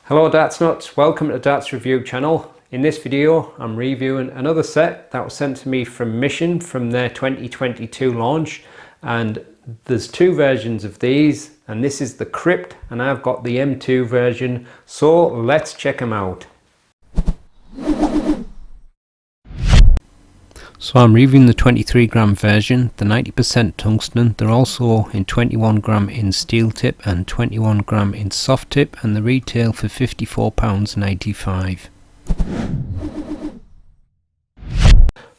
Hello Darts Nutz, welcome to the Darts Review channel. In this video I'm reviewing another set that was sent to me from Mission from their 2022 launch, and there's two versions of these, and this is the Crypt and I've got the M2 version, so let's check them out. So I'm reviewing the 23 gram version, the 90% tungsten. They're also in 21 gram in steel tip and 21 gram in soft tip, and the retail for £54.85.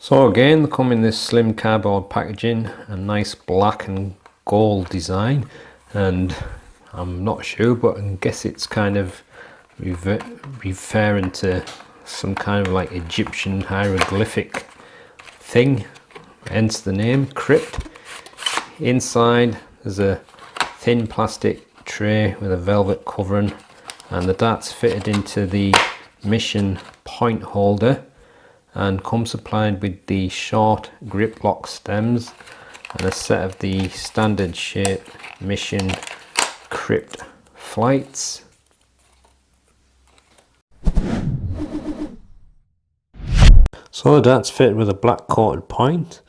So again, they come in this slim cardboard packaging, a nice black and gold design, and I'm not sure, but I guess it's kind of referring to some kind of like Egyptian hieroglyphic thing, hence the name Crypt. Inside there's a thin plastic tray with a velvet covering, and the darts fitted into the Mission point holder and come supplied with the short grip lock stems and a set of the standard shape Mission Crypt flights. So the darts fitted with a black coated point,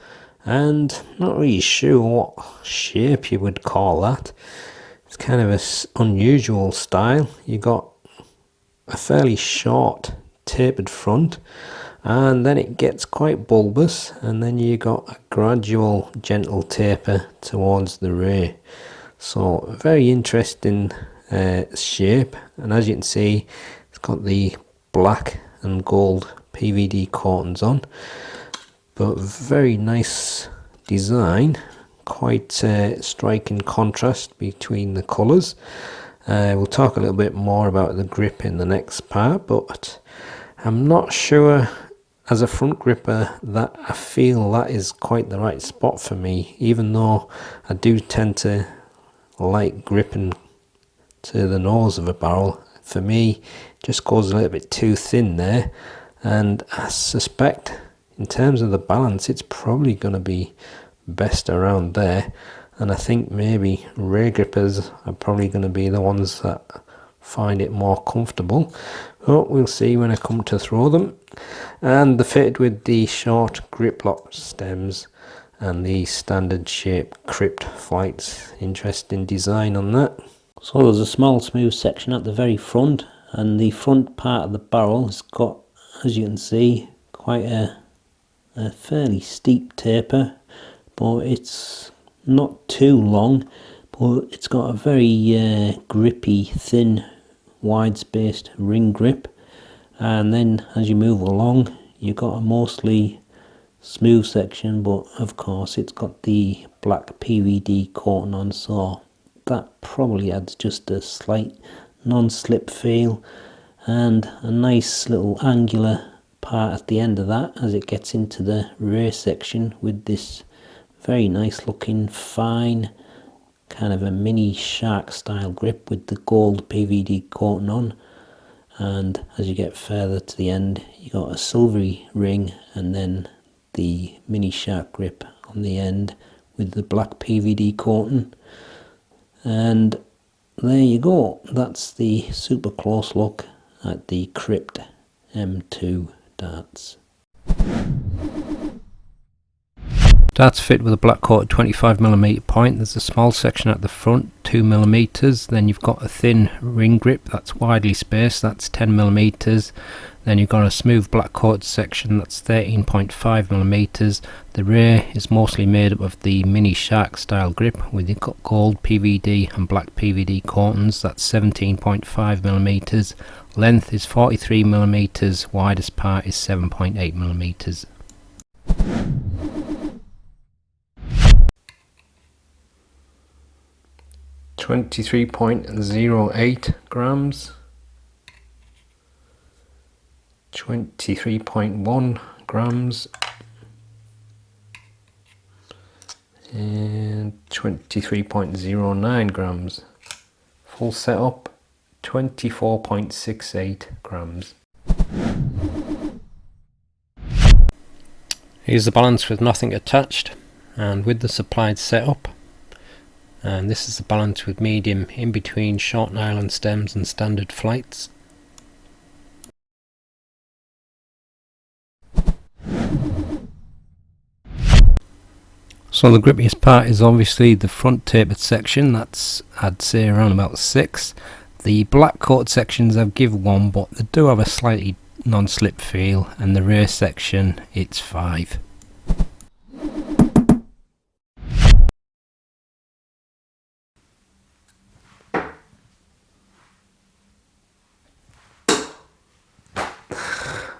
and not really sure what shape you would call that. It's kind of an unusual style. You got a fairly short tapered front, and then it gets quite bulbous, and then you got a gradual gentle taper towards the ray. So a very interesting shape, and as you can see it's got the black and gold PVD coatings on, but very nice design, quite striking contrast between the colours. We'll talk a little bit more about the grip in the next part, but I'm not sure as a front gripper that I feel that is quite the right spot for me, even though I do tend to like gripping to the nose of a barrel. For me it just goes a little bit too thin there, and I suspect in terms of the balance it's probably going to be best around there, and I think maybe rear grippers are probably going to be the ones that find it more comfortable, but we'll see when I come to throw them. And they're fitted with the short grip lock stems and the standard shape Crypt flights. Interesting design on that. So there's a small smooth section at the very front, and the front part of the barrel has got, as you can see, quite a fairly steep taper, but it's not too long, but it's got a very grippy, thin, wide spaced ring grip, and then as you move along you've got a mostly smooth section, but of course it's got the black PVD coating on, so that probably adds just a slight non-slip feel and a nice little angular part at the end of that as it gets into the rear section with this very nice looking fine kind of a mini shark style grip with the gold PVD coating on. And as you get further to the end you got a silvery ring and then the mini shark grip on the end with the black PVD coating. And there you go, that's the super close look at the Crypt M2 darts. Darts fit with a black coated 25mm point. There's a small section at the front, 2mm. Then you've got a thin ring grip that's widely spaced, that's 10mm. Then you've got a smooth black coated section that's 13.5mm. The rear is mostly made up of the mini shark style grip with your gold PVD and black PVD coatings, that's 17.5mm. Length is 43mm, widest part is 7.8mm. 23.08 grams, 23.1 grams, and 23.09 grams. Full setup 24.68 grams. Here's the balance with nothing attached and with the supplied setup. And this is the balance with medium in between short nylon stems and standard flights. So the grippiest part is obviously the front tapered section, that's I'd say around about 6. The black coat sections I've give 1, but they do have a slightly non-slip feel, and the rear section it's 5.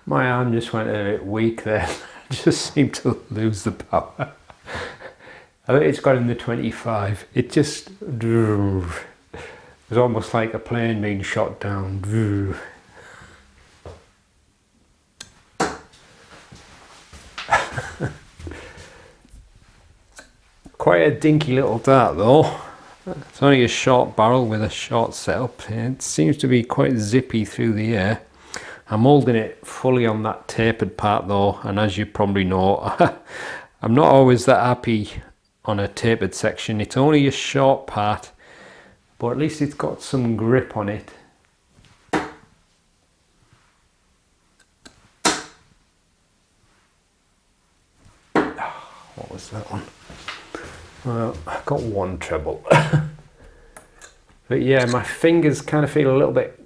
My arm just went a bit weak there. I just seemed to lose the power. I think it's got in the 25. It just it was almost like a plane being shot down. Quite a dinky little dart though. It's only a short barrel with a short setup. It seems to be quite zippy through the air. I'm holding it fully on that tapered part though, and as you probably know, I'm not always that happy on a tapered section. It's only a short part, but at least it's got some grip on it. What was that one? Well, I got 1 treble. But yeah, my fingers kind of feel a little bit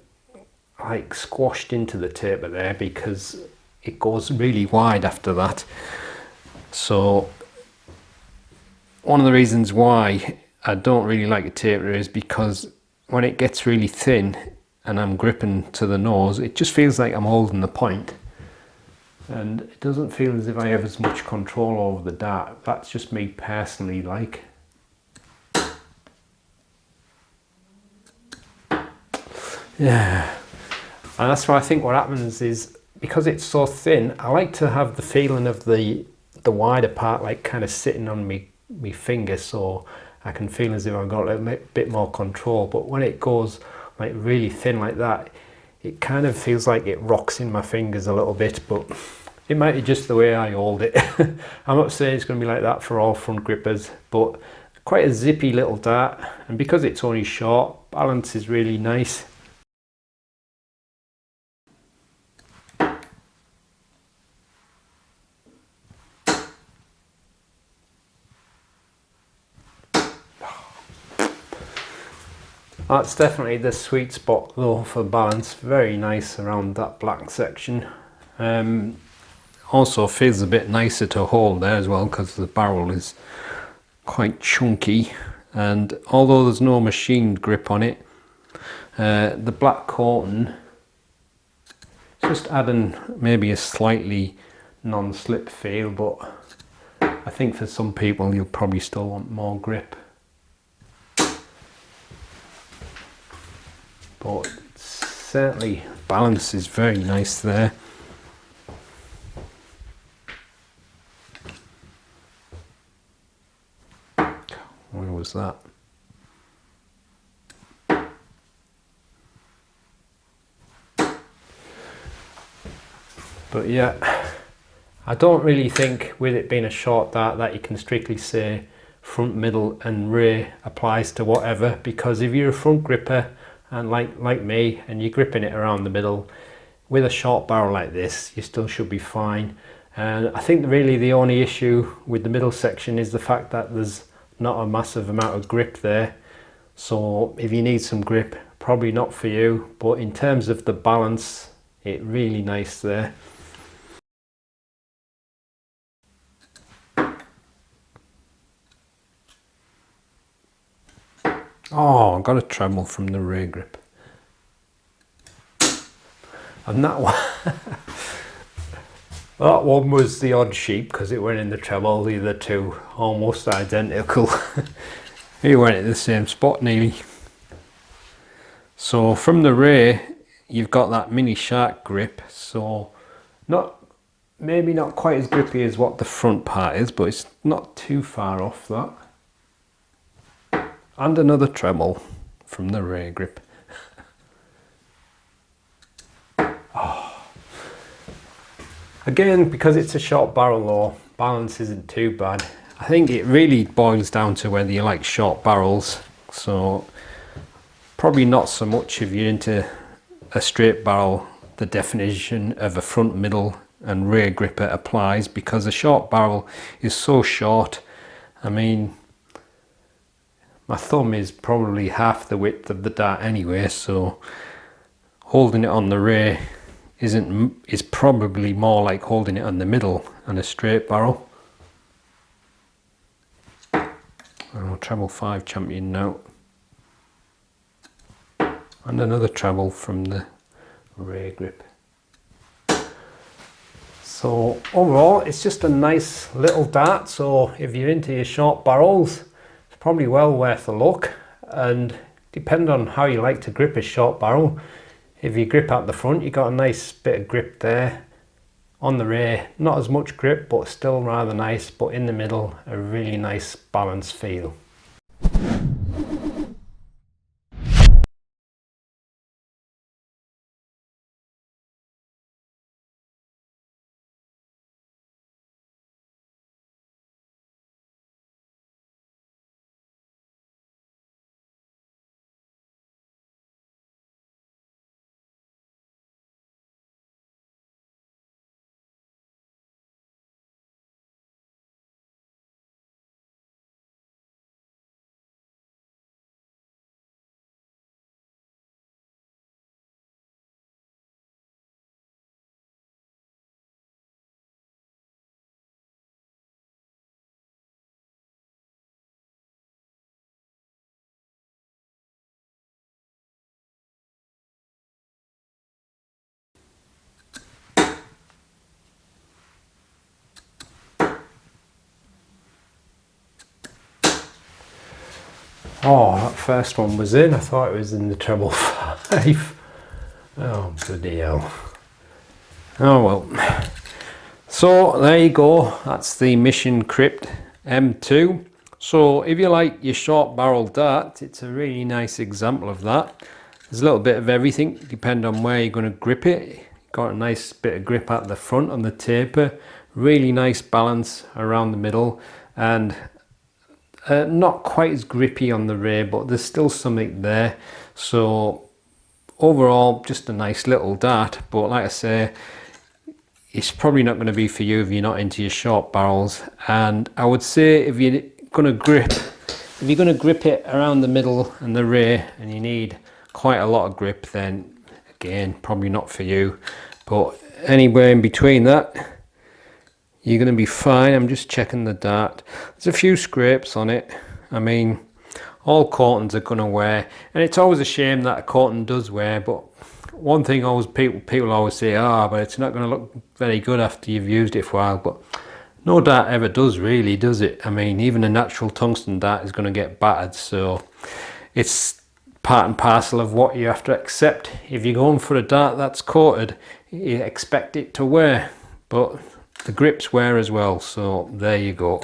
like squashed into the taper there because it goes really wide after that. So one of the reasons why I don't really like a taper is because when it gets really thin and I'm gripping to the nose, it just feels like I'm holding the point, and it doesn't feel as if I have as much control over the dart. That's just me personally, like. Yeah. And that's why I think what happens is, because it's so thin, I like to have the feeling of the wider part like kind of sitting on me finger, so I can feel as if I've got a bit more control. But when it goes like really thin like that, it kind of feels like it rocks in my fingers a little bit, but it might be just the way I hold it. I'm not saying it's going to be like that for all front grippers, but quite a zippy little dart, and because it's only short, balance is really nice. That's definitely the sweet spot though for balance. Very nice around that black section. Also feels a bit nicer to hold there as well because the barrel is quite chunky, and although there's no machined grip on it, the black coating just adding maybe a slightly non-slip feel, but I think for some people you'll probably still want more grip. But certainly balance is very nice there. Where was that? But yeah, I don't really think with it being a short dart that you can strictly say front, middle and rear applies to whatever, because if you're a front gripper and like me, and you're gripping it around the middle with a short barrel like this, you still should be fine. And I think really the only issue with the middle section is the fact that there's not a massive amount of grip there. So if you need some grip, probably not for you, but in terms of the balance, it's really nice there. Oh, I got a treble from the rear grip. And that one, that one was the odd sheep because it went in the treble. The other two almost identical. He went at the same spot nearly. So from the rear, you've got that mini shark grip. So maybe not quite as grippy as what the front part is, but it's not too far off that. And another treble from the rear grip. Oh. Again, because it's a short barrel though, balance isn't too bad. I think it really boils down to whether you like short barrels. So probably not so much if you're into a straight barrel. The definition of a front, middle and rear gripper applies, because a short barrel is so short I mean, my thumb is probably half the width of the dart anyway, so holding it on the rear is probably more like holding it on the middle and a straight barrel. Oh, treble 5 champion note. And another treble from the rear grip. So overall, it's just a nice little dart. So if you're into your short barrels, it's probably well worth a look. And depending on how you like to grip a short barrel, if you grip out the front, you got a nice bit of grip there. On the rear, not as much grip, but still rather nice. But in the middle, a really nice balanced feel. Oh, that first one was in. I thought it was in the treble 5. Oh, bloody hell. Oh well. So there you go. That's the Mission Crypt M2. So if you like your short barrel dart, it's a really nice example of that. There's a little bit of everything, depending on where you're going to grip it. Got a nice bit of grip at the front on the taper. Really nice balance around the middle, and not quite as grippy on the rear, but there's still something there. So overall, just a nice little dart. But like I say, it's probably not going to be for you if you're not into your short barrels. And I would say if you're going to grip it around the middle and the rear, and you need quite a lot of grip, then again, probably not for you. But anywhere in between that, you're going to be fine. I'm just checking the dart. There's a few scrapes on it. I mean, all coatings are going to wear, and it's always a shame that a coating does wear. But one thing always people always say, but it's not going to look very good after you've used it for a while. But no dart ever does, really, does it? I mean, even a natural tungsten dart is going to get battered. So it's part and parcel of what you have to accept. If you're going for a dart that's coated, you expect it to wear. But the grips wear as well, so there you go.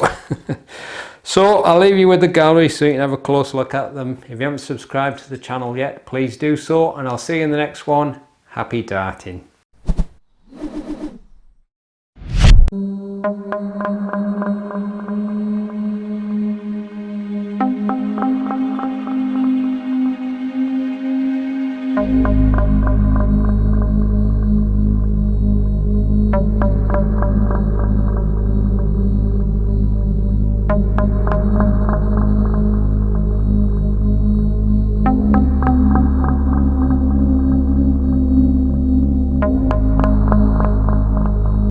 So I'll leave you with the gallery so you can have a close look at them. If you haven't subscribed to the channel yet, please do so, and I'll see you in the next one. Happy darting.